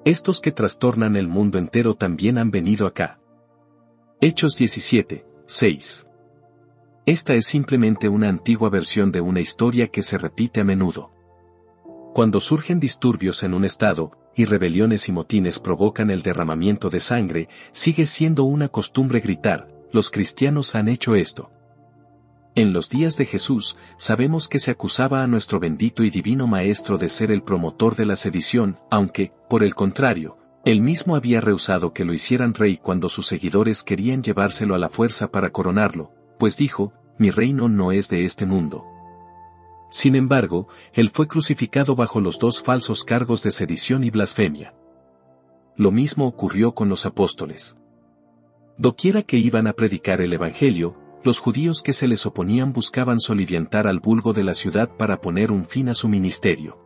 Estos que trastornan el mundo entero también han venido acá. Hechos 17, 6. Esta es simplemente una antigua versión de una historia que se repite a menudo. Cuando surgen disturbios en un estado, y rebeliones y motines provocan el derramamiento de sangre, sigue siendo una costumbre gritar, los cristianos han hecho esto. En los días de Jesús, sabemos que se acusaba a nuestro bendito y divino Maestro de ser el promotor de la sedición, aunque, por el contrario, él mismo había rehusado que lo hicieran rey cuando sus seguidores querían llevárselo a la fuerza para coronarlo, pues dijo, mi reino no es de este mundo. Sin embargo, él fue crucificado bajo los dos falsos cargos de sedición y blasfemia. Lo mismo ocurrió con los apóstoles. Doquiera que iban a predicar el Evangelio, los judíos que se les oponían buscaban soliviantar al vulgo de la ciudad para poner un fin a su ministerio.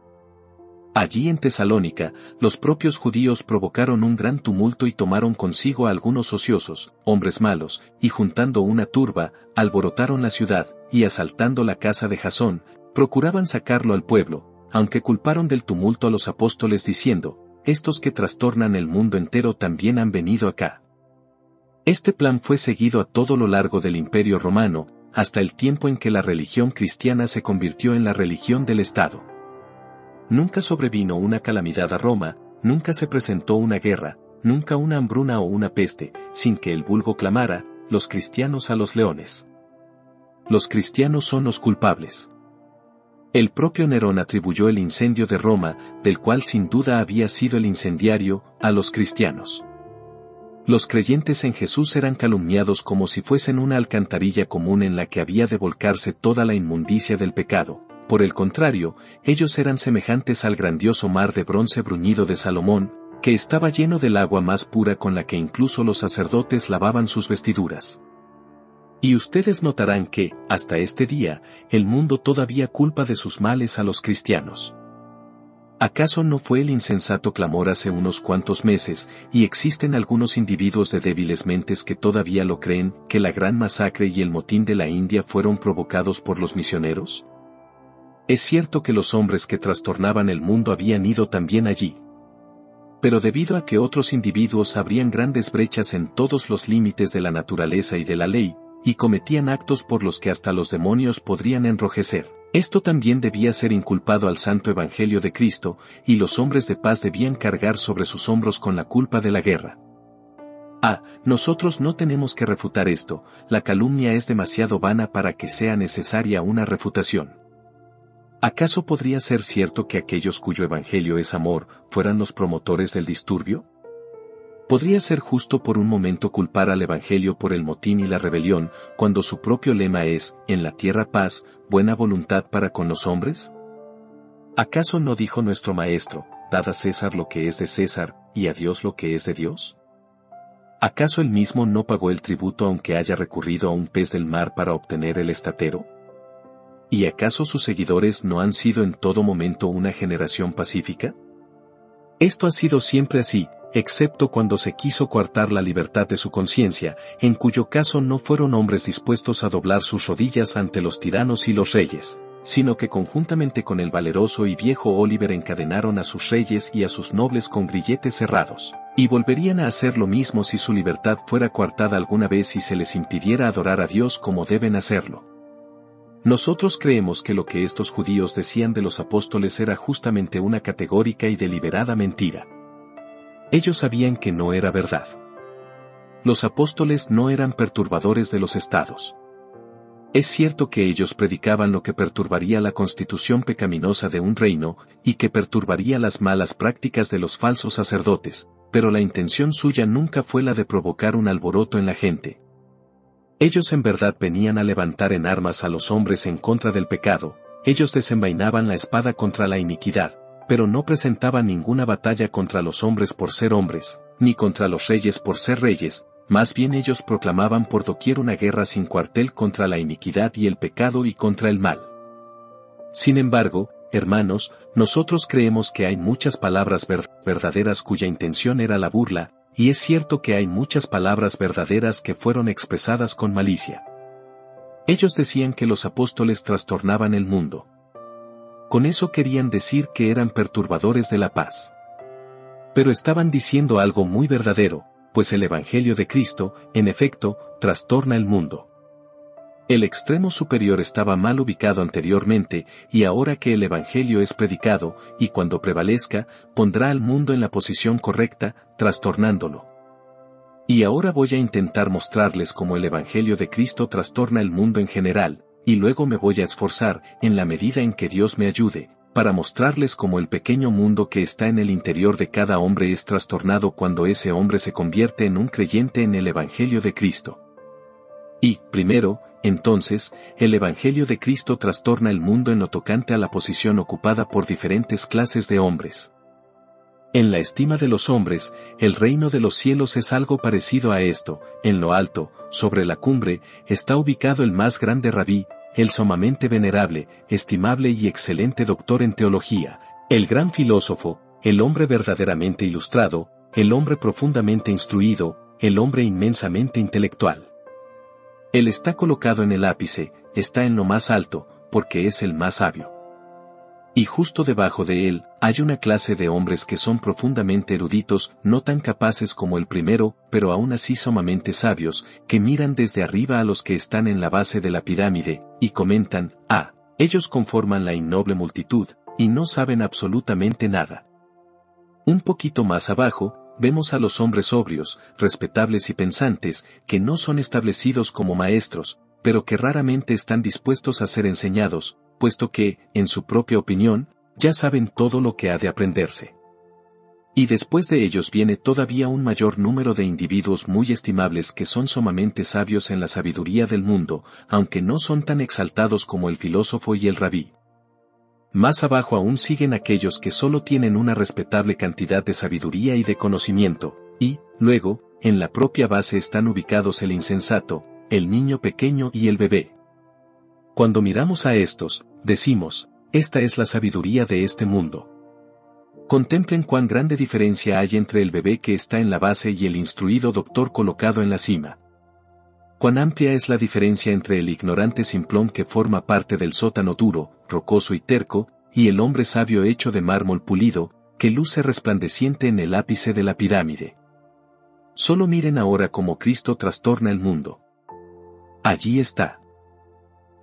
Allí en Tesalónica, los propios judíos provocaron un gran tumulto y tomaron consigo a algunos ociosos, hombres malos, y juntando una turba, alborotaron la ciudad, y asaltando la casa de Jasón, procuraban sacarlo al pueblo, aunque culparon del tumulto a los apóstoles diciendo, estos que trastornan el mundo entero también han venido acá. Este plan fue seguido a todo lo largo del Imperio Romano, hasta el tiempo en que la religión cristiana se convirtió en la religión del Estado. Nunca sobrevino una calamidad a Roma, nunca se presentó una guerra, nunca una hambruna o una peste, sin que el vulgo clamara, los cristianos a los leones. Los cristianos son los culpables. El propio Nerón atribuyó el incendio de Roma, del cual sin duda había sido el incendiario, a los cristianos. Los creyentes en Jesús eran calumniados como si fuesen una alcantarilla común en la que había de volcarse toda la inmundicia del pecado. Por el contrario, ellos eran semejantes al grandioso mar de bronce bruñido de Salomón, que estaba lleno del agua más pura con la que incluso los sacerdotes lavaban sus vestiduras. Y ustedes notarán que, hasta este día, el mundo todavía culpa de sus males a los cristianos. ¿Acaso no fue el insensato clamor hace unos cuantos meses, y existen algunos individuos de débiles mentes que todavía lo creen, que la gran masacre y el motín de la India fueron provocados por los misioneros? Es cierto que los hombres que trastornaban el mundo habían ido también allí. Pero debido a que otros individuos abrían grandes brechas en todos los límites de la naturaleza y de la ley, y cometían actos por los que hasta los demonios podrían enrojecer. Esto también debía ser inculpado al santo evangelio de Cristo, y los hombres de paz debían cargar sobre sus hombros con la culpa de la guerra. Nosotros no tenemos que refutar esto, la calumnia es demasiado vana para que sea necesaria una refutación. ¿Acaso podría ser cierto que aquellos cuyo evangelio es amor, fueran los promotores del disturbio? ¿Podría ser justo por un momento culpar al Evangelio por el motín y la rebelión, cuando su propio lema es, en la tierra paz, buena voluntad para con los hombres? ¿Acaso no dijo nuestro Maestro, dad a César lo que es de César, y a Dios lo que es de Dios? ¿Acaso él mismo no pagó el tributo aunque haya recurrido a un pez del mar para obtener el estatero? ¿Y acaso sus seguidores no han sido en todo momento una generación pacífica? Esto ha sido siempre así, excepto cuando se quiso coartar la libertad de su conciencia, en cuyo caso no fueron hombres dispuestos a doblar sus rodillas ante los tiranos y los reyes, sino que conjuntamente con el valeroso y viejo Oliver encadenaron a sus reyes y a sus nobles con grilletes cerrados, y volverían a hacer lo mismo si su libertad fuera coartada alguna vez y se les impidiera adorar a Dios como deben hacerlo. Nosotros creemos que lo que estos judíos decían de los apóstoles era justamente una categórica y deliberada mentira. Ellos sabían que no era verdad. Los apóstoles no eran perturbadores de los estados. Es cierto que ellos predicaban lo que perturbaría la constitución pecaminosa de un reino, y que perturbaría las malas prácticas de los falsos sacerdotes, pero la intención suya nunca fue la de provocar un alboroto en la gente. Ellos en verdad venían a levantar en armas a los hombres en contra del pecado, ellos desenvainaban la espada contra la iniquidad, pero no presentaban ninguna batalla contra los hombres por ser hombres, ni contra los reyes por ser reyes, más bien ellos proclamaban por doquier una guerra sin cuartel contra la iniquidad y el pecado y contra el mal. Sin embargo, hermanos, nosotros creemos que hay muchas palabras verdaderas cuya intención era la burla, y es cierto que hay muchas palabras verdaderas que fueron expresadas con malicia. Ellos decían que los apóstoles trastornaban el mundo. Con eso querían decir que eran perturbadores de la paz. Pero estaban diciendo algo muy verdadero, pues el Evangelio de Cristo, en efecto, trastorna el mundo. El extremo superior estaba mal ubicado anteriormente, y ahora que el Evangelio es predicado, y cuando prevalezca, pondrá al mundo en la posición correcta, trastornándolo. Y ahora voy a intentar mostrarles cómo el Evangelio de Cristo trastorna el mundo en general, y luego me voy a esforzar, en la medida en que Dios me ayude, para mostrarles cómo el pequeño mundo que está en el interior de cada hombre es trastornado cuando ese hombre se convierte en un creyente en el Evangelio de Cristo. Y, primero, entonces, el Evangelio de Cristo trastorna el mundo en lo tocante a la posición ocupada por diferentes clases de hombres. En la estima de los hombres, el reino de los cielos es algo parecido a esto: en lo alto, sobre la cumbre, está ubicado el más grande rabí, el sumamente venerable, estimable y excelente doctor en teología, el gran filósofo, el hombre verdaderamente ilustrado, el hombre profundamente instruido, el hombre inmensamente intelectual. Él está colocado en el ápice, está en lo más alto, porque es el más sabio. Y justo debajo de él, hay una clase de hombres que son profundamente eruditos, no tan capaces como el primero, pero aún así sumamente sabios, que miran desde arriba a los que están en la base de la pirámide, y comentan: ellos conforman la innoble multitud, y no saben absolutamente nada. Un poquito más abajo, vemos a los hombres sobrios, respetables y pensantes, que no son establecidos como maestros, pero que raramente están dispuestos a ser enseñados, puesto que, en su propia opinión, ya saben todo lo que ha de aprenderse. Y después de ellos viene todavía un mayor número de individuos muy estimables que son sumamente sabios en la sabiduría del mundo, aunque no son tan exaltados como el filósofo y el rabí. Más abajo aún siguen aquellos que solo tienen una respetable cantidad de sabiduría y de conocimiento, y, luego, en la propia base están ubicados el insensato, el niño pequeño y el bebé. Cuando miramos a estos, decimos: esta es la sabiduría de este mundo. Contemplen cuán grande diferencia hay entre el bebé que está en la base y el instruido doctor colocado en la cima. Cuán amplia es la diferencia entre el ignorante simplón que forma parte del sótano duro, rocoso y terco, y el hombre sabio hecho de mármol pulido, que luce resplandeciente en el ápice de la pirámide. Solo miren ahora cómo Cristo trastorna el mundo. Allí está.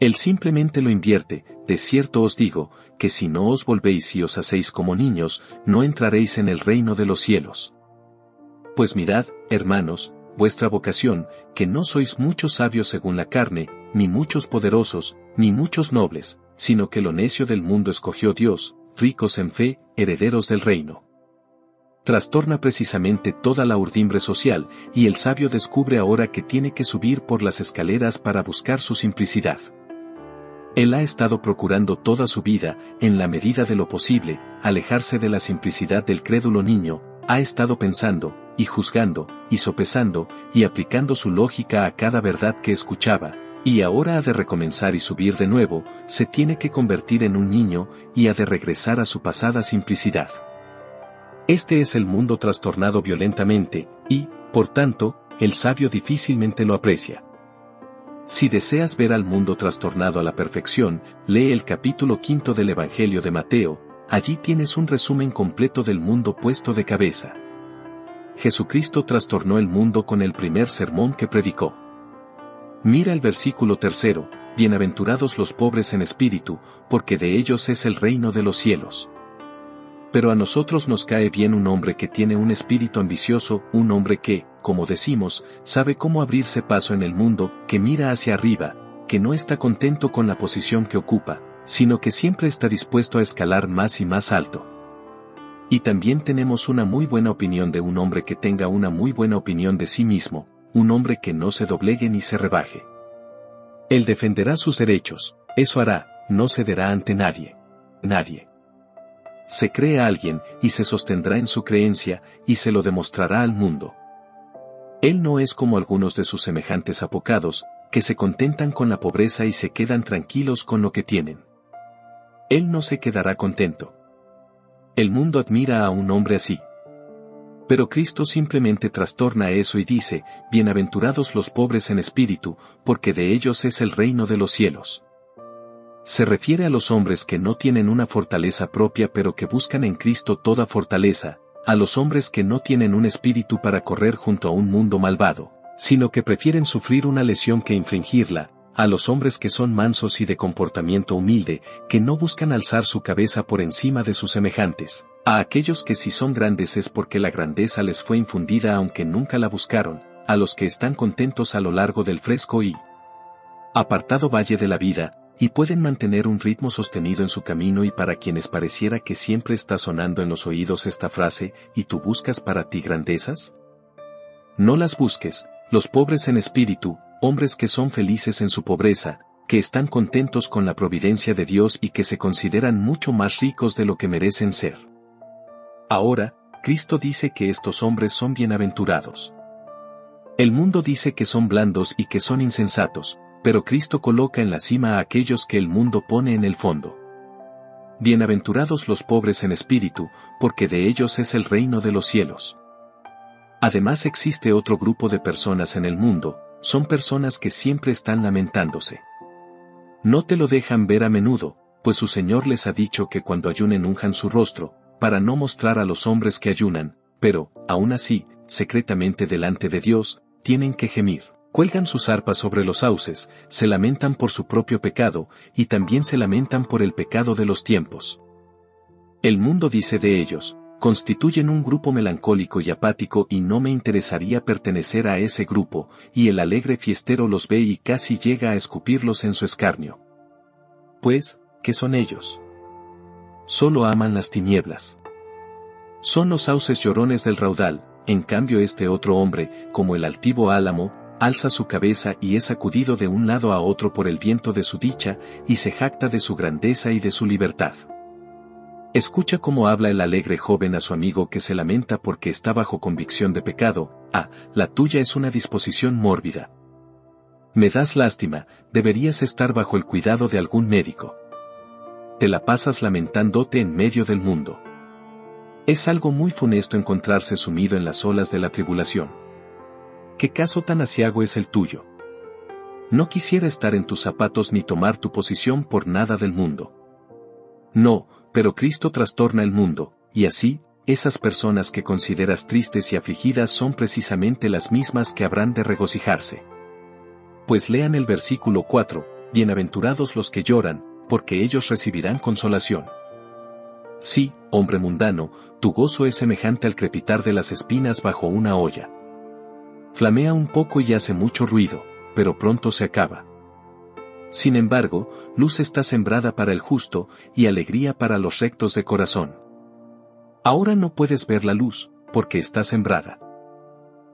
Él simplemente lo invierte: de cierto os digo, que si no os volvéis y os hacéis como niños, no entraréis en el reino de los cielos. Pues mirad, hermanos, vuestra vocación, que no sois muchos sabios según la carne, ni muchos poderosos, ni muchos nobles, sino que lo necio del mundo escogió Dios, ricos en fe, herederos del reino. Trastorna precisamente toda la urdimbre social, y el sabio descubre ahora que tiene que subir por las escaleras para buscar su simplicidad. Él ha estado procurando toda su vida, en la medida de lo posible, alejarse de la simplicidad del crédulo niño, ha estado pensando, y juzgando, y sopesando, y aplicando su lógica a cada verdad que escuchaba, y ahora ha de recomenzar y subir de nuevo, se tiene que convertir en un niño, y ha de regresar a su pasada simplicidad. Este es el mundo trastornado violentamente, y, por tanto, el sabio difícilmente lo aprecia. Si deseas ver al mundo trastornado a la perfección, lee el capítulo 5 del Evangelio de Mateo, allí tienes un resumen completo del mundo puesto de cabeza. Jesucristo trastornó el mundo con el primer sermón que predicó. Mira el versículo 3: bienaventurados los pobres en espíritu, porque de ellos es el reino de los cielos. Pero a nosotros nos cae bien un hombre que tiene un espíritu ambicioso, un hombre que, como decimos, sabe cómo abrirse paso en el mundo, que mira hacia arriba, que no está contento con la posición que ocupa, sino que siempre está dispuesto a escalar más y más alto. Y también tenemos una muy buena opinión de un hombre que tenga una muy buena opinión de sí mismo, un hombre que no se doblegue ni se rebaje. Él defenderá sus derechos, eso hará, no cederá ante nadie. Nadie. Se cree a alguien, y se sostendrá en su creencia, y se lo demostrará al mundo. Él no es como algunos de sus semejantes apocados, que se contentan con la pobreza y se quedan tranquilos con lo que tienen. Él no se quedará contento. El mundo admira a un hombre así. Pero Cristo simplemente trastorna eso y dice: bienaventurados los pobres en espíritu, porque de ellos es el reino de los cielos. Se refiere a los hombres que no tienen una fortaleza propia pero que buscan en Cristo toda fortaleza, a los hombres que no tienen un espíritu para correr junto a un mundo malvado, sino que prefieren sufrir una lesión que infligirla, a los hombres que son mansos y de comportamiento humilde, que no buscan alzar su cabeza por encima de sus semejantes, a aquellos que si son grandes es porque la grandeza les fue infundida aunque nunca la buscaron, a los que están contentos a lo largo del fresco y apartado valle de la vida, y pueden mantener un ritmo sostenido en su camino, y para quienes pareciera que siempre está sonando en los oídos esta frase, ¿y tú buscas para ti grandezas? No las busques, los pobres en espíritu, hombres que son felices en su pobreza, que están contentos con la providencia de Dios y que se consideran mucho más ricos de lo que merecen ser. Ahora, Cristo dice que estos hombres son bienaventurados. El mundo dice que son blandos y que son insensatos, pero Cristo coloca en la cima a aquellos que el mundo pone en el fondo. Bienaventurados los pobres en espíritu, porque de ellos es el reino de los cielos. Además existe otro grupo de personas en el mundo, son personas que siempre están lamentándose. No te lo dejan ver a menudo, pues su Señor les ha dicho que cuando ayunen unjan su rostro, para no mostrar a los hombres que ayunan, pero, aún así, secretamente delante de Dios, tienen que gemir. Cuelgan sus arpas sobre los sauces, se lamentan por su propio pecado, y también se lamentan por el pecado de los tiempos. El mundo dice de ellos, constituyen un grupo melancólico y apático y no me interesaría pertenecer a ese grupo, y el alegre fiestero los ve y casi llega a escupirlos en su escarnio. Pues, ¿qué son ellos? Solo aman las tinieblas. Son los sauces llorones del raudal, en cambio este otro hombre, como el altivo álamo, alza su cabeza y es sacudido de un lado a otro por el viento de su dicha, y se jacta de su grandeza y de su libertad. Escucha cómo habla el alegre joven a su amigo que se lamenta porque está bajo convicción de pecado. La tuya es una disposición mórbida. Me das lástima, deberías estar bajo el cuidado de algún médico. Te la pasas lamentándote en medio del mundo. Es algo muy funesto encontrarse sumido en las olas de la tribulación. ¿Qué caso tan aciago es el tuyo? No quisiera estar en tus zapatos ni tomar tu posición por nada del mundo. No, pero Cristo trastorna el mundo, y así, esas personas que consideras tristes y afligidas son precisamente las mismas que habrán de regocijarse. Pues lean el versículo 4, bienaventurados los que lloran, porque ellos recibirán consolación. Sí, hombre mundano, tu gozo es semejante al crepitar de las espinas bajo una olla. Flamea un poco y hace mucho ruido, pero pronto se acaba. Sin embargo, luz está sembrada para el justo, y alegría para los rectos de corazón. Ahora no puedes ver la luz, porque está sembrada.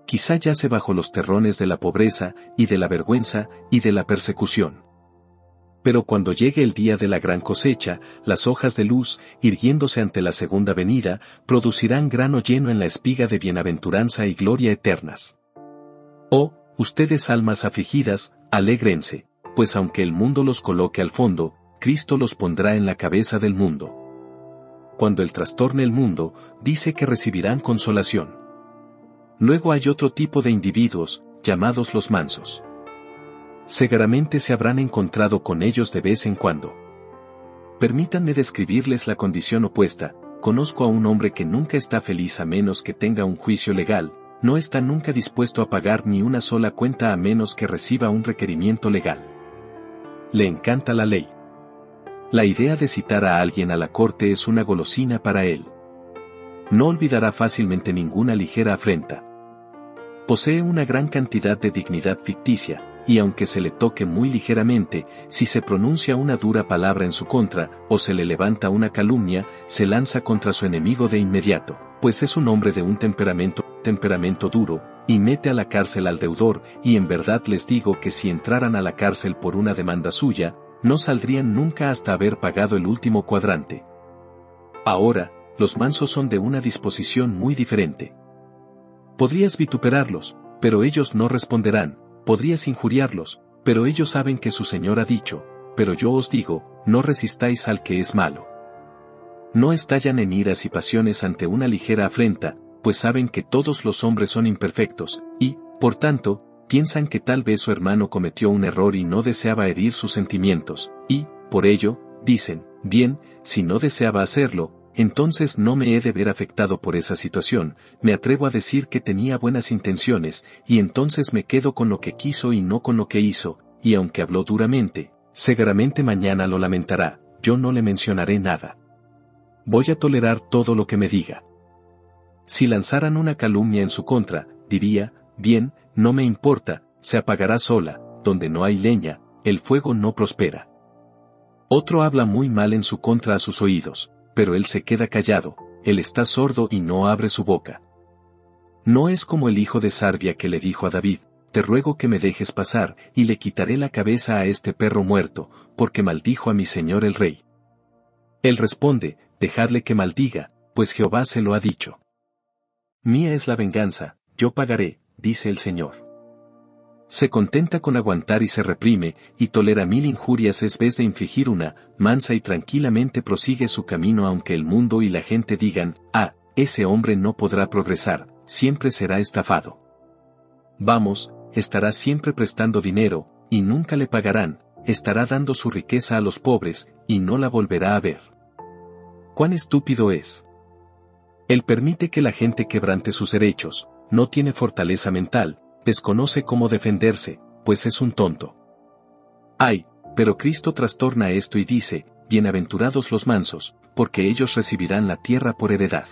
Quizá yace bajo los terrones de la pobreza, y de la vergüenza, y de la persecución. Pero cuando llegue el día de la gran cosecha, las hojas de luz, irguiéndose ante la segunda venida, producirán grano lleno en la espiga de bienaventuranza y gloria eternas. Oh, ustedes almas afligidas, alégrense, pues aunque el mundo los coloque al fondo, Cristo los pondrá en la cabeza del mundo. Cuando Él trastorne el mundo, dice que recibirán consolación. Luego hay otro tipo de individuos, llamados los mansos. Seguramente se habrán encontrado con ellos de vez en cuando. Permítanme describirles la condición opuesta. Conozco a un hombre que nunca está feliz a menos que tenga un juicio legal, no está nunca dispuesto a pagar ni una sola cuenta a menos que reciba un requerimiento legal. Le encanta la ley. La idea de citar a alguien a la corte es una golosina para él. No olvidará fácilmente ninguna ligera afrenta. Posee una gran cantidad de dignidad ficticia, y aunque se le toque muy ligeramente, si se pronuncia una dura palabra en su contra, o se le levanta una calumnia, se lanza contra su enemigo de inmediato, pues es un hombre de un temperamento duro, y mete a la cárcel al deudor, y en verdad les digo que si entraran a la cárcel por una demanda suya, no saldrían nunca hasta haber pagado el último cuadrante. Ahora, los mansos son de una disposición muy diferente. Podrías vituperarlos, pero ellos no responderán, podrías injuriarlos, pero ellos saben que su Señor ha dicho, pero yo os digo, no resistáis al que es malo. No estallan en iras y pasiones ante una ligera afrenta, pues saben que todos los hombres son imperfectos, y, por tanto, piensan que tal vez su hermano cometió un error y no deseaba herir sus sentimientos, y, por ello, dicen, bien, si no deseaba hacerlo, entonces no me he de ver afectado por esa situación, me atrevo a decir que tenía buenas intenciones, y entonces me quedo con lo que quiso y no con lo que hizo, y aunque habló duramente, seguramente mañana lo lamentará, yo no le mencionaré nada. Voy a tolerar todo lo que me diga. Si lanzaran una calumnia en su contra, diría, bien, no me importa, se apagará sola, donde no hay leña, el fuego no prospera. Otro habla muy mal en su contra a sus oídos, pero él se queda callado, él está sordo y no abre su boca. No es como el hijo de Sarvia que le dijo a David, te ruego que me dejes pasar, y le quitaré la cabeza a este perro muerto, porque maldijo a mi señor el rey. Él responde, dejadle que maldiga, pues Jehová se lo ha dicho. Mía es la venganza, yo pagaré, dice el Señor. Se contenta con aguantar y se reprime, y tolera 1000 injurias en vez de infligir una, mansa y tranquilamente prosigue su camino aunque el mundo y la gente digan, ese hombre no podrá progresar, siempre será estafado. Vamos, estará siempre prestando dinero, y nunca le pagarán, estará dando su riqueza a los pobres, y no la volverá a ver. ¿Cuán estúpido es? Él permite que la gente quebrante sus derechos, no tiene fortaleza mental, desconoce cómo defenderse, pues es un tonto. Ay, pero Cristo trastorna esto y dice, bienaventurados los mansos, porque ellos recibirán la tierra por heredad.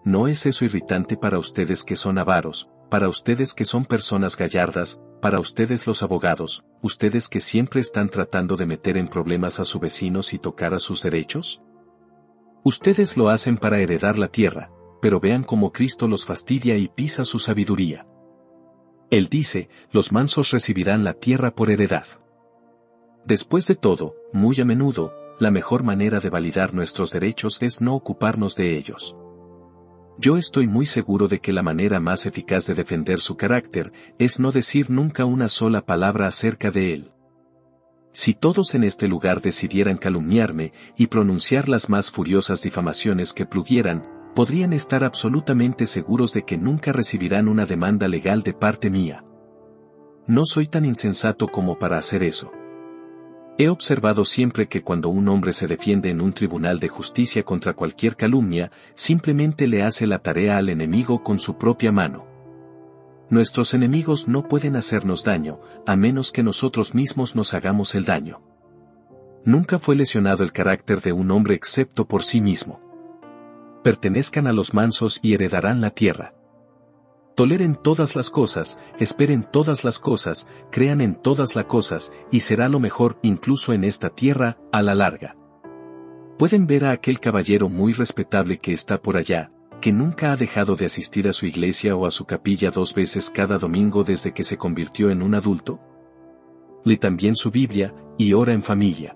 ¿No es eso irritante para ustedes que son avaros, para ustedes que son personas gallardas, para ustedes los abogados, ustedes que siempre están tratando de meter en problemas a sus vecinos y tocar a sus derechos? Ustedes lo hacen para heredar la tierra, pero vean cómo Cristo los fastidia y pisa su sabiduría. Él dice, los mansos recibirán la tierra por heredad. Después de todo, muy a menudo, la mejor manera de validar nuestros derechos es no ocuparnos de ellos. Yo estoy muy seguro de que la manera más eficaz de defender su carácter es no decir nunca una sola palabra acerca de él. Si todos en este lugar decidieran calumniarme y pronunciar las más furiosas difamaciones que plugieran, podrían estar absolutamente seguros de que nunca recibirán una demanda legal de parte mía. No soy tan insensato como para hacer eso. He observado siempre que cuando un hombre se defiende en un tribunal de justicia contra cualquier calumnia, simplemente le hace la tarea al enemigo con su propia mano. Nuestros enemigos no pueden hacernos daño, a menos que nosotros mismos nos hagamos el daño. Nunca fue lesionado el carácter de un hombre excepto por sí mismo. Pertenezcan a los mansos y heredarán la tierra. Toleren todas las cosas, esperen todas las cosas, crean en todas las cosas, y será lo mejor incluso en esta tierra, a la larga. Pueden ver a aquel caballero muy respetable que está por allá, que nunca ha dejado de asistir a su iglesia o a su capilla 2 veces cada domingo desde que se convirtió en un adulto. Lee también su Biblia, y ora en familia.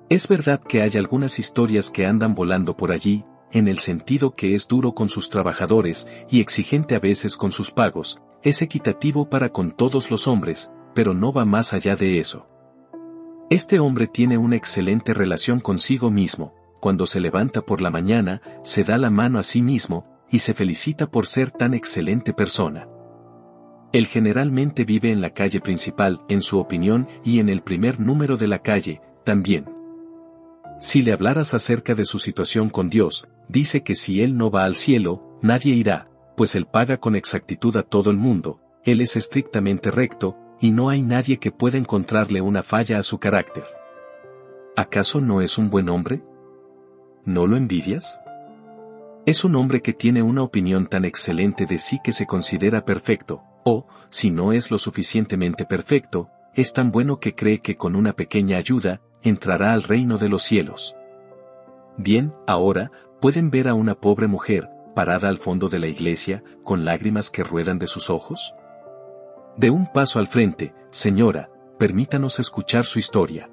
Es verdad que hay algunas historias que andan volando por allí, en el sentido que es duro con sus trabajadores y exigente a veces con sus pagos, es equitativo para con todos los hombres, pero no va más allá de eso. Este hombre tiene una excelente relación consigo mismo, cuando se levanta por la mañana, se da la mano a sí mismo, y se felicita por ser tan excelente persona. Él generalmente vive en la calle principal, en su opinión, y en el primer número de la calle, también. Si le hablaras acerca de su situación con Dios, dice que si él no va al cielo, nadie irá, pues él paga con exactitud a todo el mundo, él es estrictamente recto, y no hay nadie que pueda encontrarle una falla a su carácter. ¿Acaso no es un buen hombre? ¿No lo envidias? Es un hombre que tiene una opinión tan excelente de sí que se considera perfecto, o, si no es lo suficientemente perfecto, es tan bueno que cree que con una pequeña ayuda, entrará al reino de los cielos. Bien, ahora, ¿pueden ver a una pobre mujer, parada al fondo de la iglesia, con lágrimas que ruedan de sus ojos? De un paso al frente, señora, permítanos escuchar su historia.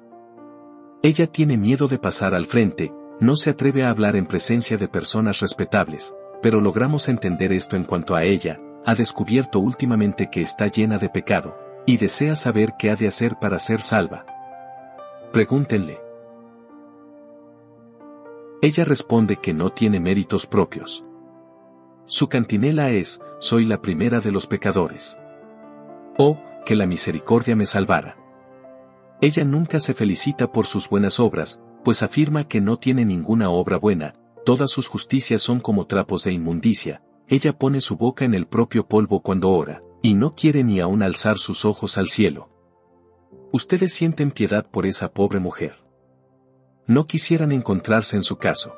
Ella tiene miedo de pasar al frente, no se atreve a hablar en presencia de personas respetables, pero logramos entender esto en cuanto a ella, ha descubierto últimamente que está llena de pecado, y desea saber qué ha de hacer para ser salva. Pregúntenle. Ella responde que no tiene méritos propios. Su cantinela es, soy la primera de los pecadores. Oh, que la misericordia me salvara. Ella nunca se felicita por sus buenas obras, Pues afirma que no tiene ninguna obra buena, todas sus justicias son como trapos de inmundicia, ella pone su boca en el propio polvo cuando ora, y no quiere ni aun alzar sus ojos al cielo. Ustedes sienten piedad por esa pobre mujer. No quisieran encontrarse en su caso.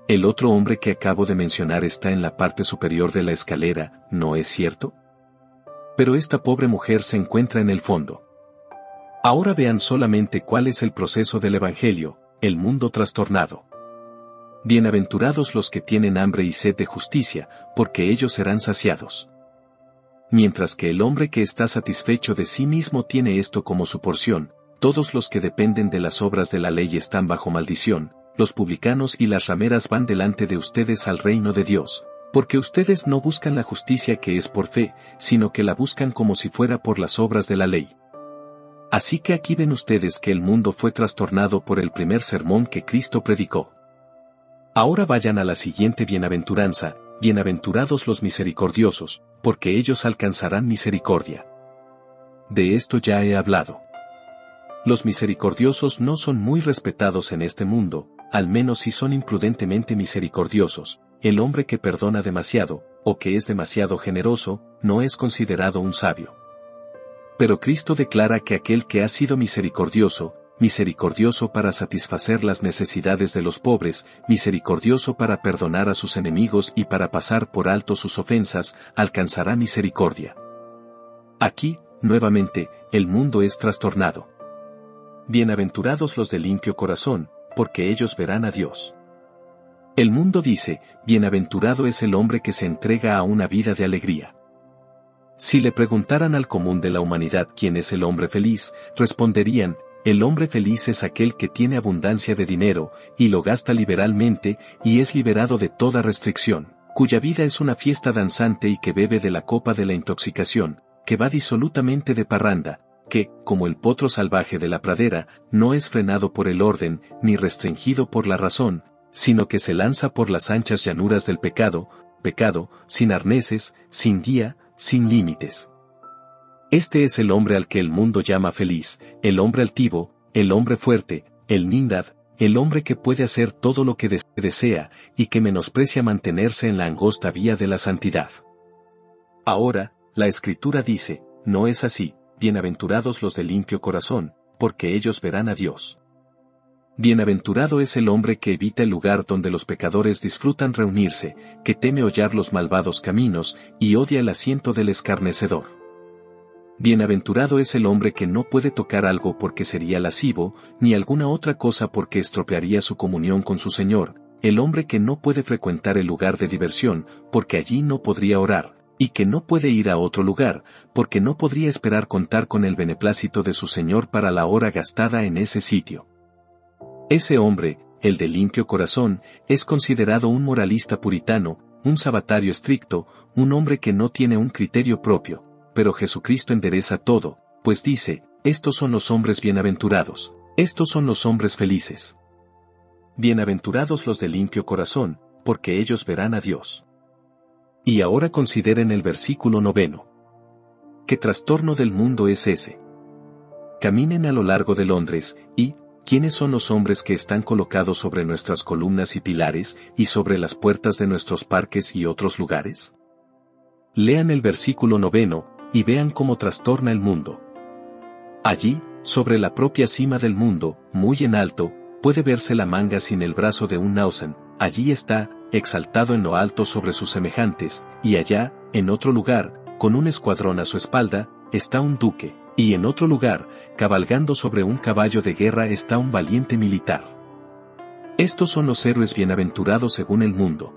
El otro hombre que acabo de mencionar está en la parte superior de la escalera, ¿no es cierto? Pero esta pobre mujer se encuentra en el fondo. Ahora vean solamente cuál es el proceso del Evangelio, el mundo trastornado. Bienaventurados los que tienen hambre y sed de justicia, porque ellos serán saciados. Mientras que el hombre que está satisfecho de sí mismo tiene esto como su porción, todos los que dependen de las obras de la ley están bajo maldición, los publicanos y las rameras van delante de ustedes al reino de Dios, porque ustedes no buscan la justicia que es por fe, sino que la buscan como si fuera por las obras de la ley. Así que aquí ven ustedes que el mundo fue trastornado por el primer sermón que Cristo predicó. Ahora vayan a la siguiente bienaventuranza: bienaventurados los misericordiosos, porque ellos alcanzarán misericordia. De esto ya he hablado. Los misericordiosos no son muy respetados en este mundo, al menos si son imprudentemente misericordiosos. El hombre que perdona demasiado, o que es demasiado generoso, no es considerado un sabio. Pero Cristo declara que aquel que ha sido misericordioso para satisfacer las necesidades de los pobres, misericordioso para perdonar a sus enemigos y para pasar por alto sus ofensas, alcanzará misericordia. Aquí, nuevamente, el mundo es trastornado. Bienaventurados los de limpio corazón, porque ellos verán a Dios. El mundo dice, bienaventurado es el hombre que se entrega a una vida de alegría. Si le preguntaran al común de la humanidad quién es el hombre feliz, responderían, el hombre feliz es aquel que tiene abundancia de dinero, y lo gasta liberalmente, y es liberado de toda restricción, cuya vida es una fiesta danzante y que bebe de la copa de la intoxicación, que va disolutamente de parranda, que, como el potro salvaje de la pradera, no es frenado por el orden, ni restringido por la razón, sino que se lanza por las anchas llanuras del pecado, sin arneses, sin guía, sin límites. Este es el hombre al que el mundo llama feliz, el hombre altivo, el hombre fuerte, el nindad, el hombre que puede hacer todo lo que desea, y que menosprecia mantenerse en la angosta vía de la santidad. Ahora, la Escritura dice, no es así, bienaventurados los de limpio corazón, porque ellos verán a Dios. Bienaventurado es el hombre que evita el lugar donde los pecadores disfrutan reunirse, que teme hollar los malvados caminos, y odia el asiento del escarnecedor. Bienaventurado es el hombre que no puede tocar algo porque sería lascivo, ni alguna otra cosa porque estropearía su comunión con su Señor, el hombre que no puede frecuentar el lugar de diversión, porque allí no podría orar, y que no puede ir a otro lugar, porque no podría esperar contar con el beneplácito de su Señor para la hora gastada en ese sitio. Ese hombre, el de limpio corazón, es considerado un moralista puritano, un sabatario estricto, un hombre que no tiene un criterio propio. Pero Jesucristo endereza todo, pues dice, estos son los hombres bienaventurados, estos son los hombres felices. Bienaventurados los de limpio corazón, porque ellos verán a Dios. Y ahora consideren el versículo 9. ¿Qué trastorno del mundo es ese? Caminen a lo largo de Londres, y, ¿quiénes son los hombres que están colocados sobre nuestras columnas y pilares, y sobre las puertas de nuestros parques y otros lugares? Lean el versículo 9, y vean cómo trastorna el mundo. Allí, sobre la propia cima del mundo, muy en alto, puede verse la manga sin el brazo de un náusean, allí está, exaltado en lo alto sobre sus semejantes, y allá, en otro lugar, con un escuadrón a su espalda, está un duque, y en otro lugar, cabalgando sobre un caballo de guerra está un valiente militar. Estos son los héroes bienaventurados según el mundo.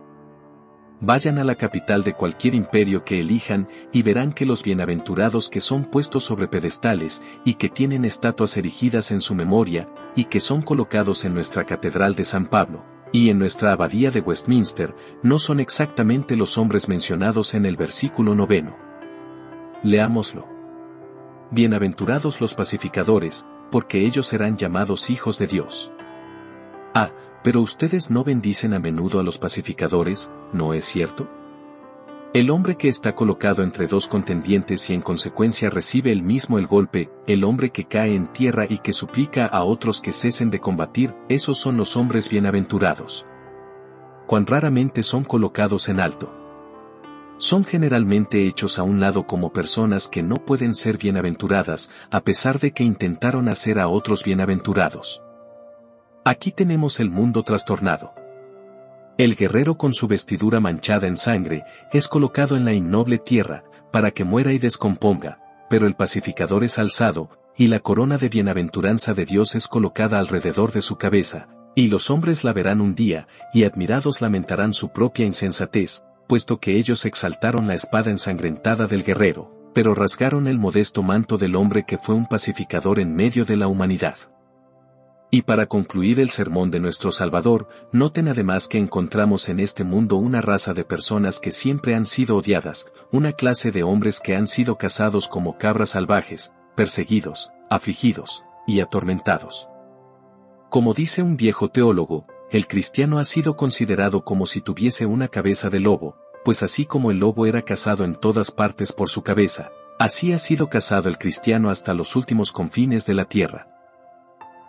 Vayan a la capital de cualquier imperio que elijan y verán que los bienaventurados que son puestos sobre pedestales y que tienen estatuas erigidas en su memoria y que son colocados en nuestra catedral de San Pablo y en nuestra abadía de Westminster no son exactamente los hombres mencionados en el versículo 9. Leámoslo. Bienaventurados los pacificadores, porque ellos serán llamados hijos de Dios. Pero ustedes no bendicen a menudo a los pacificadores, ¿no es cierto? El hombre que está colocado entre dos contendientes y en consecuencia recibe el mismo el golpe, el hombre que cae en tierra y que suplica a otros que cesen de combatir, esos son los hombres bienaventurados. Cuán raramente son colocados en alto. Son generalmente hechos a un lado como personas que no pueden ser bienaventuradas, a pesar de que intentaron hacer a otros bienaventurados. Aquí tenemos el mundo trastornado. El guerrero con su vestidura manchada en sangre, es colocado en la innoble tierra, para que muera y descomponga, pero el pacificador es alzado, y la corona de bienaventuranza de Dios es colocada alrededor de su cabeza, y los hombres la verán un día, y admirados lamentarán su propia insensatez, puesto que ellos exaltaron la espada ensangrentada del guerrero, pero rasgaron el modesto manto del hombre que fue un pacificador en medio de la humanidad. Y para concluir el sermón de nuestro Salvador, noten además que encontramos en este mundo una raza de personas que siempre han sido odiadas, una clase de hombres que han sido cazados como cabras salvajes, perseguidos, afligidos y atormentados. Como dice un viejo teólogo, el cristiano ha sido considerado como si tuviese una cabeza de lobo, pues así como el lobo era cazado en todas partes por su cabeza, así ha sido cazado el cristiano hasta los últimos confines de la tierra.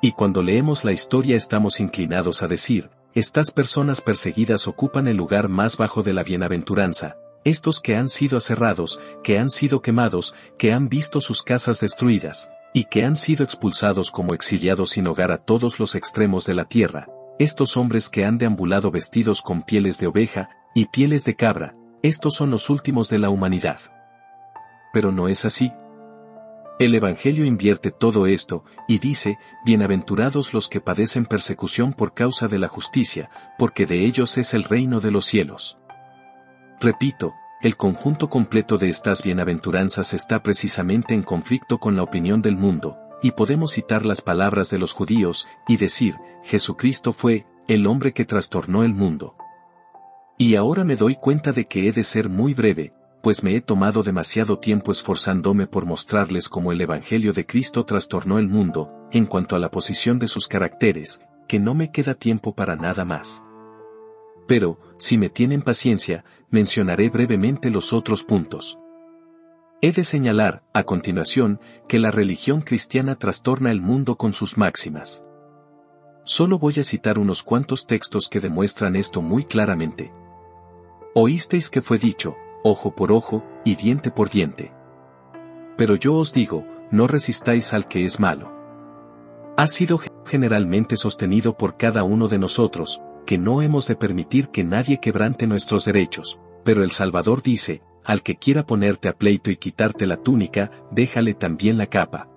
Y cuando leemos la historia estamos inclinados a decir, estas personas perseguidas ocupan el lugar más bajo de la bienaventuranza, estos que han sido aserrados, que han sido quemados, que han visto sus casas destruidas, y que han sido expulsados como exiliados sin hogar a todos los extremos de la tierra, estos hombres que han deambulado vestidos con pieles de oveja y pieles de cabra, estos son los últimos de la humanidad. Pero no es así. El Evangelio invierte todo esto, y dice, bienaventurados los que padecen persecución por causa de la justicia, porque de ellos es el reino de los cielos. Repito, el conjunto completo de estas bienaventuranzas está precisamente en conflicto con la opinión del mundo, y podemos citar las palabras de los judíos, y decir, Jesucristo fue, el hombre que trastornó el mundo. Y ahora me doy cuenta de que he de ser muy breve, pues me he tomado demasiado tiempo esforzándome por mostrarles cómo el Evangelio de Cristo trastornó el mundo, en cuanto a la posición de sus caracteres, que no me queda tiempo para nada más. Pero, si me tienen paciencia, mencionaré brevemente los otros puntos. He de señalar, a continuación, que la religión cristiana trastorna el mundo con sus máximas. Solo voy a citar unos cuantos textos que demuestran esto muy claramente. Oísteis que fue dicho, ojo por ojo, y diente por diente. Pero yo os digo, no resistáis al que es malo. Ha sido generalmente sostenido por cada uno de nosotros, que no hemos de permitir que nadie quebrante nuestros derechos, pero el Salvador dice, al que quiera ponerte a pleito y quitarte la túnica, déjale también la capa.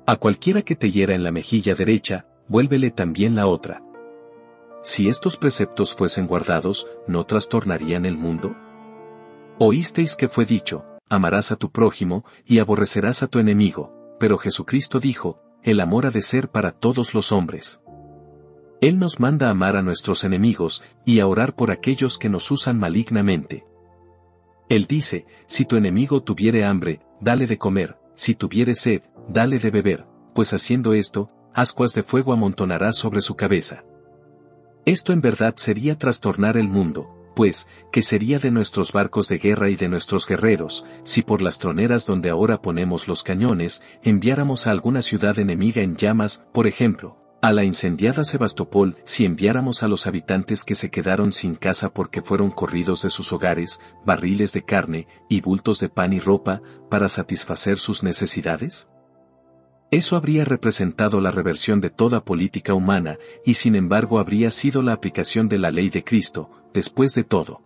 A cualquiera que te hiera en la mejilla derecha, vuélvele también la otra. Si estos preceptos fuesen guardados, ¿no trastornarían el mundo? Oísteis que fue dicho, amarás a tu prójimo, y aborrecerás a tu enemigo, pero Jesucristo dijo, el amor ha de ser para todos los hombres. Él nos manda a amar a nuestros enemigos, y a orar por aquellos que nos usan malignamente. Él dice, si tu enemigo tuviere hambre, dale de comer, si tuviere sed, dale de beber, pues haciendo esto, ascuas de fuego amontonarás sobre su cabeza. Esto en verdad sería trastornar el mundo. Pues, ¿qué sería de nuestros barcos de guerra y de nuestros guerreros, si por las troneras donde ahora ponemos los cañones, enviáramos a alguna ciudad enemiga en llamas, por ejemplo, a la incendiada Sebastopol, si enviáramos a los habitantes que se quedaron sin casa porque fueron corridos de sus hogares, barriles de carne, y bultos de pan y ropa, para satisfacer sus necesidades? Eso habría representado la reversión de toda política humana, y sin embargo habría sido la aplicación de la ley de Cristo, después de todo.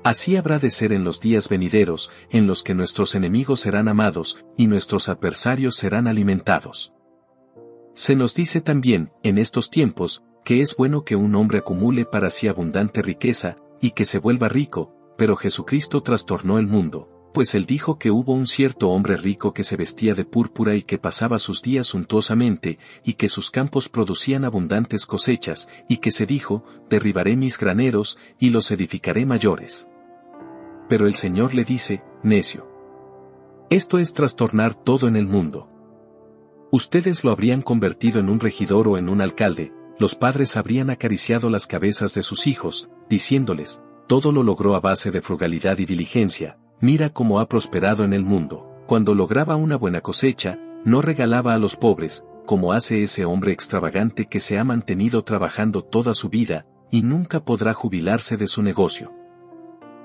Así habrá de ser en los días venideros, en los que nuestros enemigos serán amados, y nuestros adversarios serán alimentados. Se nos dice también, en estos tiempos, que es bueno que un hombre acumule para sí abundante riqueza, y que se vuelva rico, pero Jesucristo trastornó el mundo. Pues él dijo que hubo un cierto hombre rico que se vestía de púrpura y que pasaba sus días suntuosamente, y que sus campos producían abundantes cosechas, y que se dijo, derribaré mis graneros, y los edificaré mayores. Pero el Señor le dice, necio. Esto es trastornar todo en el mundo. Ustedes lo habrían convertido en un regidor o en un alcalde, los padres habrían acariciado las cabezas de sus hijos, diciéndoles, todo lo logró a base de frugalidad y diligencia, mira cómo ha prosperado en el mundo. Cuando lograba una buena cosecha, no regalaba a los pobres, como hace ese hombre extravagante que se ha mantenido trabajando toda su vida, y nunca podrá jubilarse de su negocio.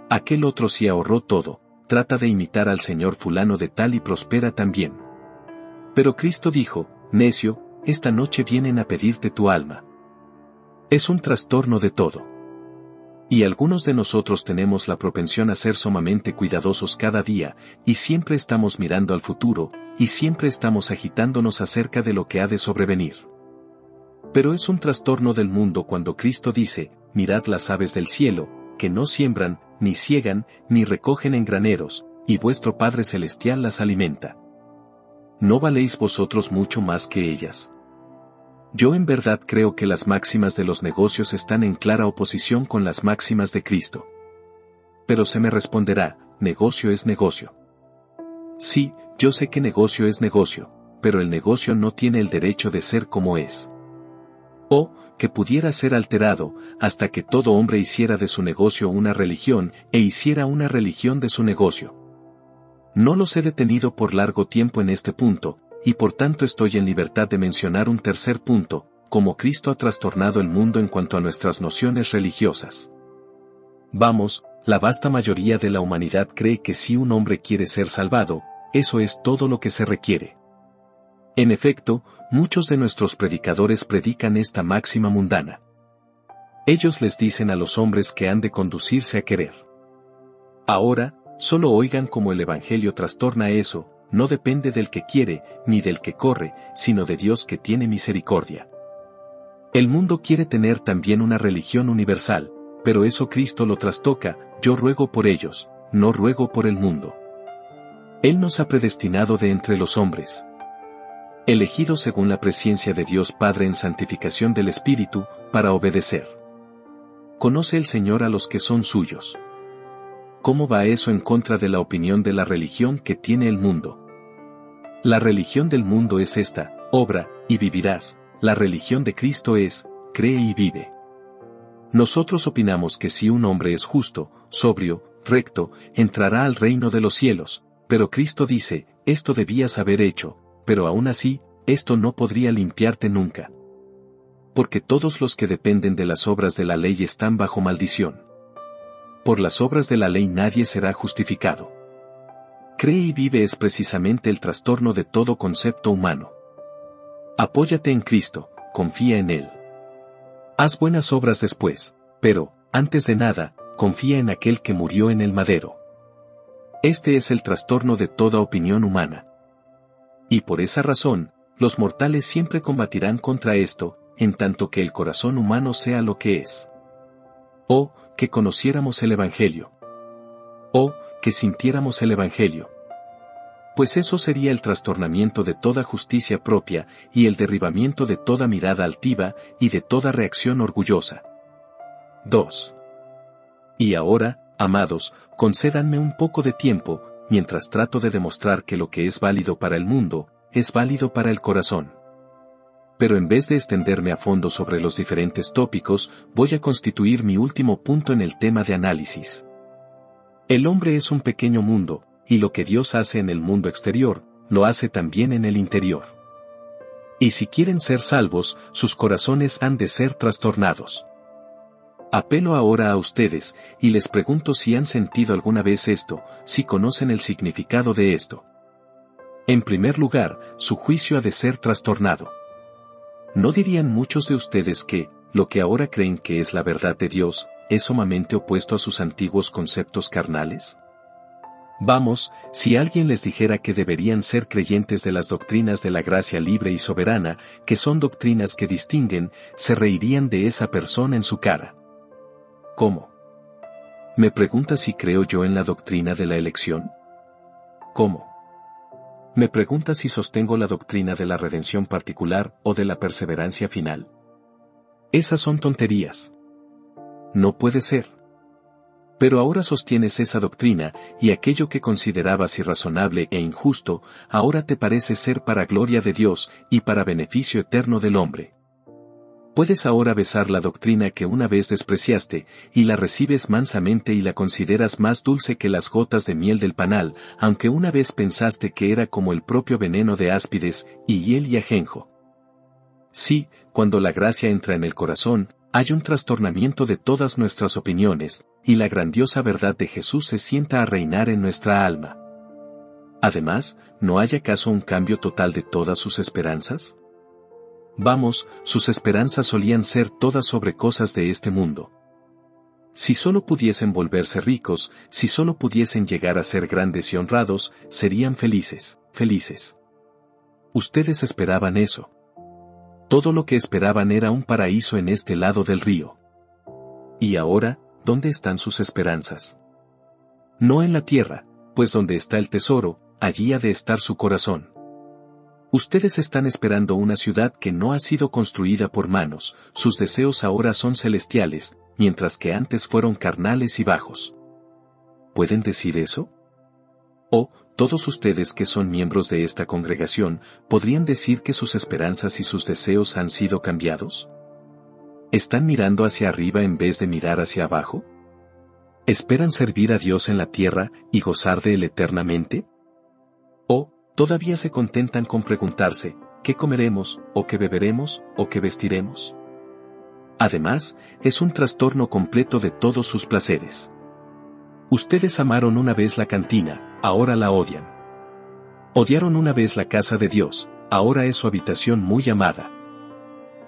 Aquel otro sí ahorró todo, trata de imitar al señor fulano de tal y prospera también. Pero Cristo dijo, necio, esta noche vienen a pedirte tu alma. Es un trastorno de todo. Y algunos de nosotros tenemos la propensión a ser sumamente cuidadosos cada día, y siempre estamos mirando al futuro, y siempre estamos agitándonos acerca de lo que ha de sobrevenir. Pero es un trastorno del mundo cuando Cristo dice, mirad las aves del cielo, que no siembran, ni siegan, ni recogen en graneros, y vuestro Padre Celestial las alimenta. ¿No valéis vosotros mucho más que ellas? Yo en verdad creo que las máximas de los negocios están en clara oposición con las máximas de Cristo. Pero se me responderá, negocio es negocio. Sí, yo sé que negocio es negocio, pero el negocio no tiene el derecho de ser como es. O, que pudiera ser alterado, hasta que todo hombre hiciera de su negocio una religión, e hiciera una religión de su negocio. No los he detenido por largo tiempo en este punto, y por tanto estoy en libertad de mencionar un tercer punto, como Cristo ha trastornado el mundo en cuanto a nuestras nociones religiosas. Vamos, la vasta mayoría de la humanidad cree que si un hombre quiere ser salvado, eso es todo lo que se requiere. En efecto, muchos de nuestros predicadores predican esta máxima mundana. Ellos les dicen a los hombres que han de conducirse a querer. Ahora, solo oigan cómo el Evangelio trastorna eso, no depende del que quiere, ni del que corre, sino de Dios que tiene misericordia. El mundo quiere tener también una religión universal, pero eso Cristo lo trastoca, yo ruego por ellos, no ruego por el mundo. Él nos ha predestinado de entre los hombres, elegidos según la presciencia de Dios Padre en santificación del Espíritu, para obedecer. Conoce el Señor a los que son suyos. ¿Cómo va eso en contra de la opinión de la religión que tiene el mundo? La religión del mundo es esta, obra, y vivirás. La religión de Cristo es, cree y vive. Nosotros opinamos que si un hombre es justo, sobrio, recto, entrará al reino de los cielos, pero Cristo dice, esto debías haber hecho, pero aún así, esto no podría limpiarte nunca. Porque todos los que dependen de las obras de la ley están bajo maldición. Por las obras de la ley nadie será justificado. Cree y vive es precisamente el trastorno de todo concepto humano. Apóyate en Cristo, confía en Él. Haz buenas obras después, pero, antes de nada, confía en aquel que murió en el madero. Este es el trastorno de toda opinión humana. Y por esa razón, los mortales siempre combatirán contra esto, en tanto que el corazón humano sea lo que es. O, que conociéramos el Evangelio. O, que sintiéramos el Evangelio. Pues eso sería el trastornamiento de toda justicia propia, y el derribamiento de toda mirada altiva, y de toda reacción orgullosa. 2. Y ahora, amados, concédanme un poco de tiempo, mientras trato de demostrar que lo que es válido para el mundo, es válido para el corazón. Pero en vez de extenderme a fondo sobre los diferentes tópicos, voy a constituir mi último punto en el tema de análisis. El hombre es un pequeño mundo, y lo que Dios hace en el mundo exterior, lo hace también en el interior. Y si quieren ser salvos, sus corazones han de ser trastornados. Apelo ahora a ustedes, y les pregunto si han sentido alguna vez esto, si conocen el significado de esto. En primer lugar, su juicio ha de ser trastornado. ¿No dirían muchos de ustedes que, lo que ahora creen que es la verdad de Dios, es sumamente opuesto a sus antiguos conceptos carnales? Vamos, si alguien les dijera que deberían ser creyentes de las doctrinas de la gracia libre y soberana, que son doctrinas que distinguen, se reirían de esa persona en su cara. ¿Cómo? ¿Me pregunta si creo yo en la doctrina de la elección? ¿Cómo? ¿Me pregunta si sostengo la doctrina de la redención particular o de la perseverancia final? Esas son tonterías. No puede ser. Pero ahora sostienes esa doctrina, y aquello que considerabas irrazonable e injusto, ahora te parece ser para gloria de Dios y para beneficio eterno del hombre. Puedes ahora besar la doctrina que una vez despreciaste, y la recibes mansamente y la consideras más dulce que las gotas de miel del panal, aunque una vez pensaste que era como el propio veneno de áspides, y hiel y ajenjo. Sí, cuando la gracia entra en el corazón, hay un trastornamiento de todas nuestras opiniones, y la grandiosa verdad de Jesús se sienta a reinar en nuestra alma. Además, ¿no hay acaso un cambio total de todas sus esperanzas? Vamos, sus esperanzas solían ser todas sobre cosas de este mundo. Si solo pudiesen volverse ricos, si solo pudiesen llegar a ser grandes y honrados, serían felices, felices. Ustedes esperaban eso. Todo lo que esperaban era un paraíso en este lado del río. Y ahora, ¿dónde están sus esperanzas? No en la tierra, pues donde está el tesoro, allí ha de estar su corazón. Ustedes están esperando una ciudad que no ha sido construida por manos, sus deseos ahora son celestiales, mientras que antes fueron carnales y bajos. ¿Pueden decir eso? ¿O, todos ustedes que son miembros de esta congregación, podrían decir que sus esperanzas y sus deseos han sido cambiados? ¿Están mirando hacia arriba en vez de mirar hacia abajo? ¿Esperan servir a Dios en la tierra y gozar de él eternamente? ¿O, todavía se contentan con preguntarse, ¿qué comeremos, o qué beberemos, o qué vestiremos? Además, es un trastorno completo de todos sus placeres. Ustedes amaron una vez la cantina, ahora la odian. Odiaron una vez la casa de Dios, ahora es su habitación muy amada.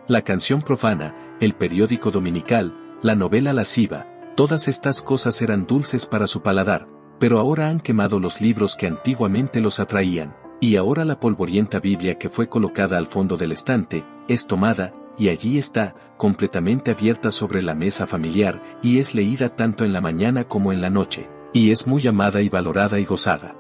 La canción profana, el periódico dominical, la novela lasciva, todas estas cosas eran dulces para su paladar, pero ahora han quemado los libros que antiguamente los atraían, y ahora la polvorienta Biblia que fue colocada al fondo del estante, es tomada, y allí está, completamente abierta sobre la mesa familiar, y es leída tanto en la mañana como en la noche, y es muy amada y valorada y gozada.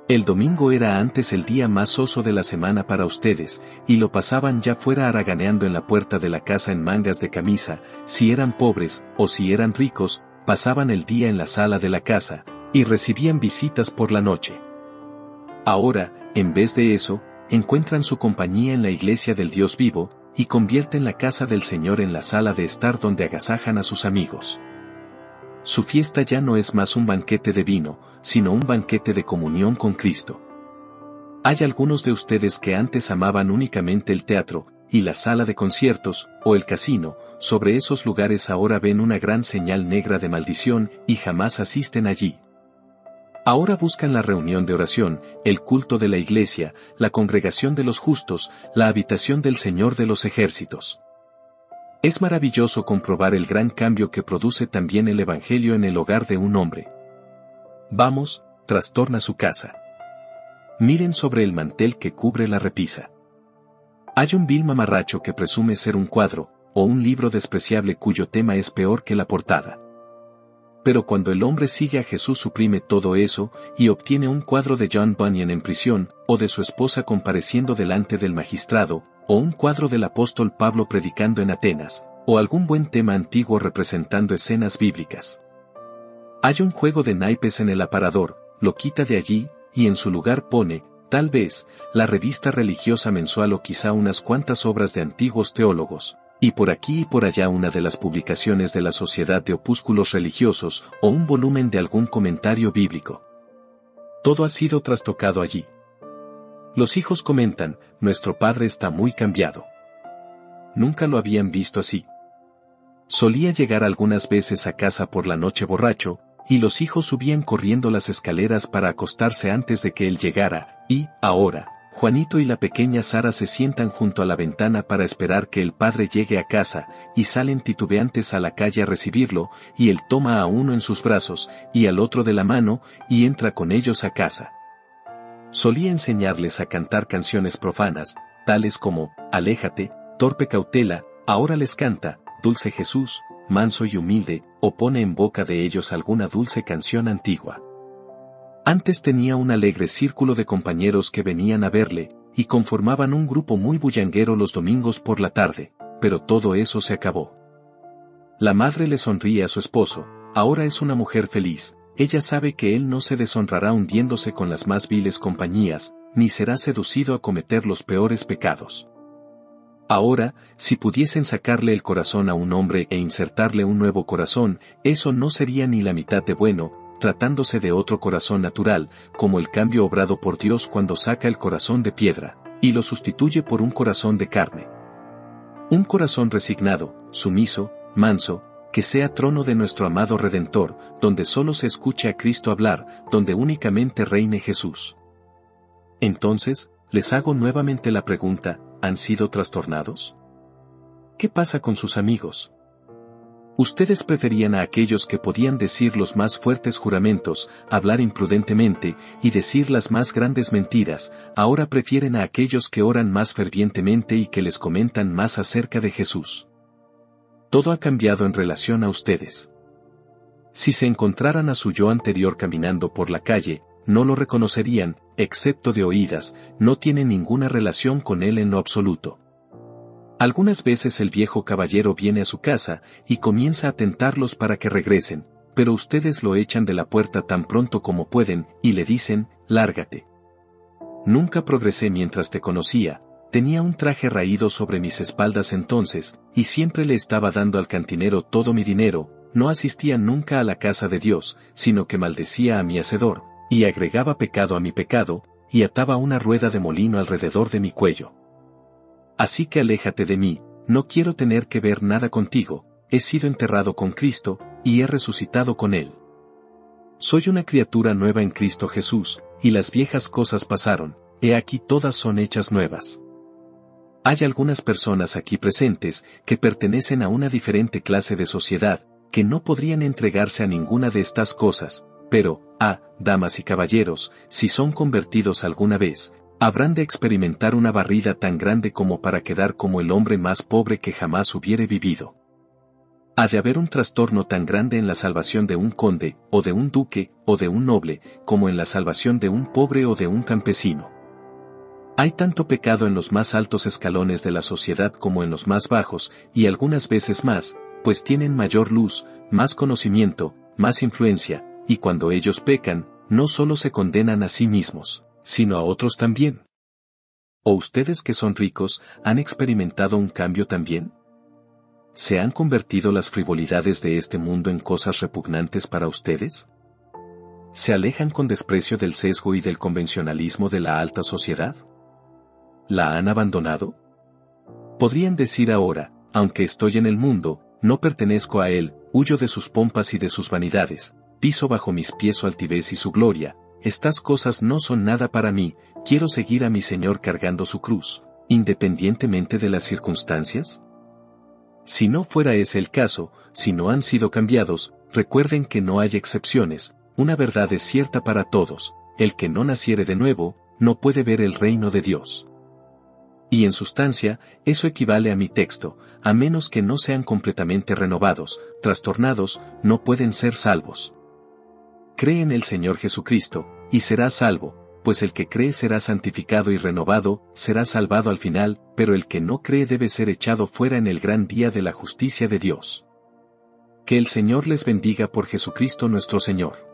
El domingo era antes el día más soso de la semana para ustedes, y lo pasaban ya fuera haraganeando en la puerta de la casa en mangas de camisa, si eran pobres, o si eran ricos, pasaban el día en la sala de la casa, y recibían visitas por la noche. Ahora, en vez de eso, encuentran su compañía en la iglesia del Dios vivo, y convierten la casa del Señor en la sala de estar donde agasajan a sus amigos. Su fiesta ya no es más un banquete de vino, sino un banquete de comunión con Cristo. Hay algunos de ustedes que antes amaban únicamente el teatro, y la sala de conciertos, o el casino, sobre esos lugares ahora ven una gran señal negra de maldición, y jamás asisten allí. Ahora buscan la reunión de oración, el culto de la iglesia, la congregación de los justos, la habitación del Señor de los ejércitos. Es maravilloso comprobar el gran cambio que produce también el Evangelio en el hogar de un hombre. Vamos, trastorna su casa. Miren sobre el mantel que cubre la repisa. Hay un vil mamarracho que presume ser un cuadro, o un libro despreciable cuyo tema es peor que la portada. Pero cuando el hombre sigue a Jesús suprime todo eso, y obtiene un cuadro de John Bunyan en prisión, o de su esposa compareciendo delante del magistrado, o un cuadro del apóstol Pablo predicando en Atenas, o algún buen tema antiguo representando escenas bíblicas. Hay un juego de naipes en el aparador, lo quita de allí, y en su lugar pone, tal vez, la revista religiosa mensual o quizá unas cuantas obras de antiguos teólogos, y por aquí y por allá una de las publicaciones de la Sociedad de Opúsculos Religiosos, o un volumen de algún comentario bíblico. Todo ha sido trastocado allí. Los hijos comentan, nuestro padre está muy cambiado. Nunca lo habían visto así. Solía llegar algunas veces a casa por la noche borracho, y los hijos subían corriendo las escaleras para acostarse antes de que él llegara, y, ahora, Juanito y la pequeña Sara se sientan junto a la ventana para esperar que el padre llegue a casa, y salen titubeantes a la calle a recibirlo, y él toma a uno en sus brazos, y al otro de la mano, y entra con ellos a casa. Solía enseñarles a cantar canciones profanas, tales como, Aléjate, torpe cautela, ahora les canta, Dulce Jesús, manso y humilde, o pone en boca de ellos alguna dulce canción antigua. Antes tenía un alegre círculo de compañeros que venían a verle, y conformaban un grupo muy bullanguero los domingos por la tarde, pero todo eso se acabó. La madre le sonríe a su esposo, ahora es una mujer feliz, ella sabe que él no se deshonrará hundiéndose con las más viles compañías, ni será seducido a cometer los peores pecados. Ahora, si pudiesen sacarle el corazón a un hombre e insertarle un nuevo corazón, eso no sería ni la mitad de bueno, tratándose de otro corazón natural, como el cambio obrado por Dios cuando saca el corazón de piedra, y lo sustituye por un corazón de carne. Un corazón resignado, sumiso, manso, que sea trono de nuestro amado Redentor, donde solo se escuche a Cristo hablar, donde únicamente reine Jesús. Entonces, les hago nuevamente la pregunta, ¿han sido trastornados? ¿Qué pasa con sus amigos? Ustedes preferían a aquellos que podían decir los más fuertes juramentos, hablar imprudentemente y decir las más grandes mentiras, ahora prefieren a aquellos que oran más fervientemente y que les comentan más acerca de Jesús. Todo ha cambiado en relación a ustedes. Si se encontraran a su yo anterior caminando por la calle, no lo reconocerían, excepto de oídas, no tiene ninguna relación con él en lo absoluto. Algunas veces el viejo caballero viene a su casa y comienza a tentarlos para que regresen, pero ustedes lo echan de la puerta tan pronto como pueden y le dicen, lárgate. Nunca progresé mientras te conocía, tenía un traje raído sobre mis espaldas entonces, y siempre le estaba dando al cantinero todo mi dinero, no asistía nunca a la casa de Dios, sino que maldecía a mi hacedor, y agregaba pecado a mi pecado, y ataba una rueda de molino alrededor de mi cuello. Así que aléjate de mí, no quiero tener que ver nada contigo, he sido enterrado con Cristo, y he resucitado con Él. Soy una criatura nueva en Cristo Jesús, y las viejas cosas pasaron, he aquí todas son hechas nuevas. Hay algunas personas aquí presentes que pertenecen a una diferente clase de sociedad, que no podrían entregarse a ninguna de estas cosas, pero, damas y caballeros, si son convertidos alguna vez, habrán de experimentar una barrida tan grande como para quedar como el hombre más pobre que jamás hubiere vivido. Ha de haber un trastorno tan grande en la salvación de un conde, o de un duque, o de un noble, como en la salvación de un pobre o de un campesino. Hay tanto pecado en los más altos escalones de la sociedad como en los más bajos, y algunas veces más, pues tienen mayor luz, más conocimiento, más influencia, y cuando ellos pecan, no solo se condenan a sí mismos, sino a otros también. ¿O ustedes que son ricos, han experimentado un cambio también? ¿Se han convertido las frivolidades de este mundo en cosas repugnantes para ustedes? ¿Se alejan con desprecio del sesgo y del convencionalismo de la alta sociedad? ¿La han abandonado? Podrían decir ahora, aunque estoy en el mundo, no pertenezco a él, huyo de sus pompas y de sus vanidades, piso bajo mis pies su altivez y su gloria, estas cosas no son nada para mí, quiero seguir a mi Señor cargando su cruz, independientemente de las circunstancias. Si no fuera ese el caso, si no han sido cambiados, recuerden que no hay excepciones, una verdad es cierta para todos, el que no naciere de nuevo, no puede ver el reino de Dios. Y en sustancia, eso equivale a mi texto, a menos que no sean completamente renovados, trastornados, no pueden ser salvos. Cree en el Señor Jesucristo, y serás salvo, pues el que cree será santificado y renovado, será salvado al final, pero el que no cree debe ser echado fuera en el gran día de la justicia de Dios. Que el Señor les bendiga por Jesucristo nuestro Señor.